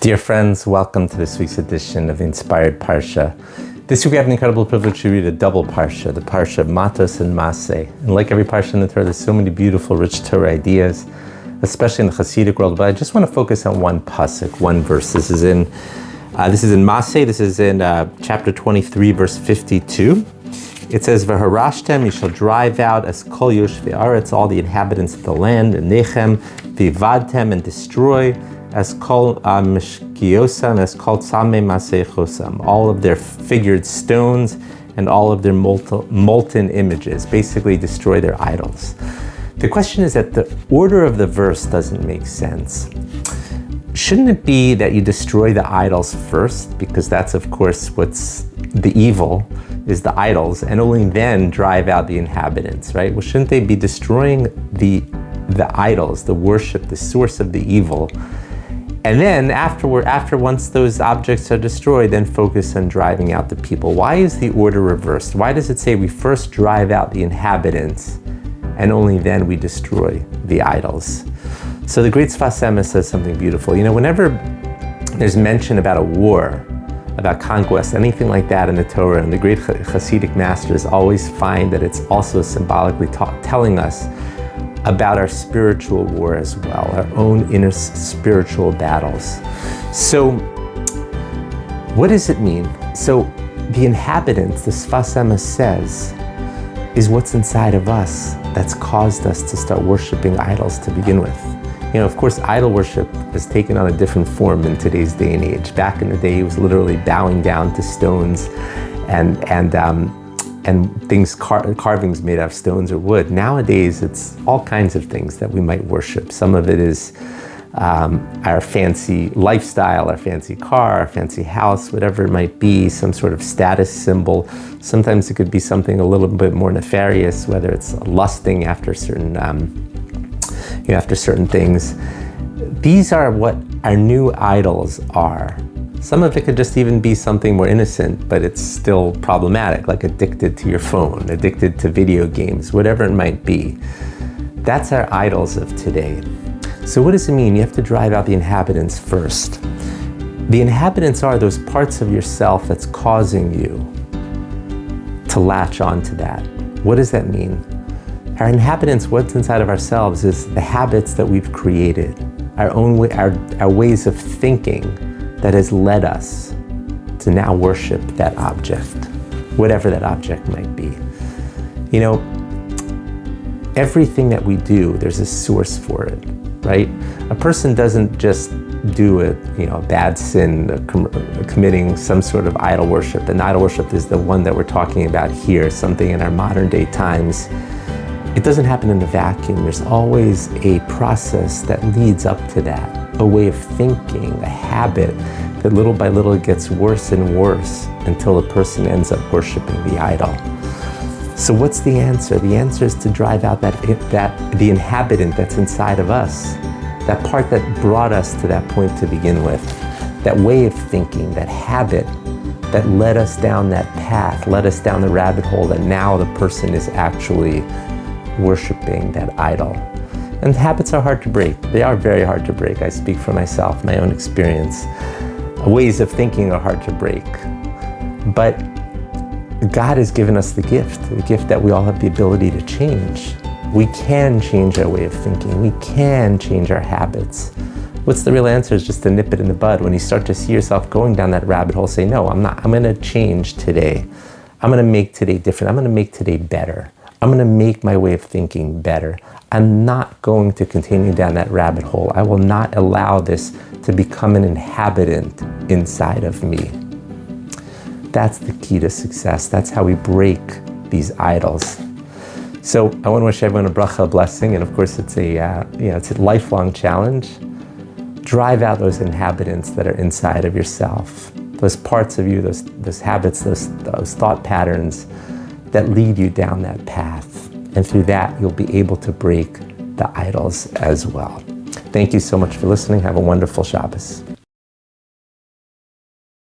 Dear friends, welcome to this week's edition of the Inspired Parsha. This week we have an incredible privilege to read a double Parsha, the Parsha of Matot-Matei. And like every Parsha in the Torah, there's so many beautiful, rich Torah ideas, especially in the Hasidic world. But I just want to focus on one pasuk, one verse. This is in Masei. This is in chapter 23, verse 52. It says, "V'harashtem, you shall drive out as kol yoshvei aretz, all the inhabitants of the land, and nechem, v'ivadtem, and destroy as kol mishkiosam, as kol tzamei masechosam, all of their figured stones and all of their molten images." Basically, destroy their idols. The question is that the order of the verse doesn't make sense. Shouldn't it be that you destroy the idols first? Because that's, of course, what's the evil, is the idols, and only then drive out the inhabitants, right? Well, shouldn't they be destroying the idols, the worship, the source of the evil? And then after once those objects are destroyed, then focus on driving out the people. Why is the order reversed? Why does it say we first drive out the inhabitants and only then we destroy the idols? So the great Sfas Emes says something beautiful. You know, whenever there's mention about a war, about conquest, anything like that in the Torah, and the great Hasidic masters always find that it's also symbolically telling us about our spiritual war as well, our own inner spiritual battles. So what does it mean? So the inhabitants, the Sfas Emes says, is what's inside of us that's caused us to start worshiping idols to begin with. You know, of course, idol worship has taken on a different form in today's day and age. Back in the day, it was literally bowing down to stones and things, carvings made out of stones or wood. Nowadays, it's all kinds of things that we might worship. Some of it is our fancy lifestyle, our fancy car, our fancy house, whatever it might be, some sort of status symbol. Sometimes it could be something a little bit more nefarious, whether it's lusting after certain things. These are what our new idols are. Some of it could just even be something more innocent, but it's still problematic, like addicted to your phone, addicted to video games, whatever it might be. That's our idols of today. So what does it mean? You have to drive out the inhabitants first. The inhabitants are those parts of yourself that's causing you to latch onto that. What does that mean? Our inhabitants, what's inside of ourselves, is the habits that we've created, our own way, our ways of thinking that has led us to now worship that object, whatever that object might be. You know, everything that we do, there's a source for it, right? A person doesn't just do a bad sin, committing some sort of idol worship. And idol worship is the one that we're talking about here, something in our modern day times. It doesn't happen in a vacuum. There's always a process that leads up to that, a way of thinking, a habit that little by little gets worse and worse until the person ends up worshiping the idol. So what's the answer? The answer is to drive out the inhabitant that's inside of us, that part that brought us to that point to begin with, that way of thinking, that habit that led us down that path, led us down the rabbit hole that now the person is actually worshiping that idol. And habits are hard to break. They are very hard to break. I speak for myself, my own experience. Ways of thinking are hard to break. But God has given us the gift that we all have the ability to change. We can change our way of thinking. We can change our habits. What's the real answer is just to nip it in the bud. When you start to see yourself going down that rabbit hole, say, no, I'm not. I'm going to change today. I'm going to make today different. I'm going to make today better. I'm going to make my way of thinking better. I'm not going to continue down that rabbit hole. I will not allow this to become an inhabitant inside of me. That's the key to success. That's how we break these idols. So I want to wish everyone a bracha, a blessing, and of course it's a lifelong challenge. Drive out those inhabitants that are inside of yourself, those parts of you, those habits, those thought patterns that lead you down that path. And through that, you'll be able to break the idols as well. Thank you so much for listening. Have a wonderful Shabbos.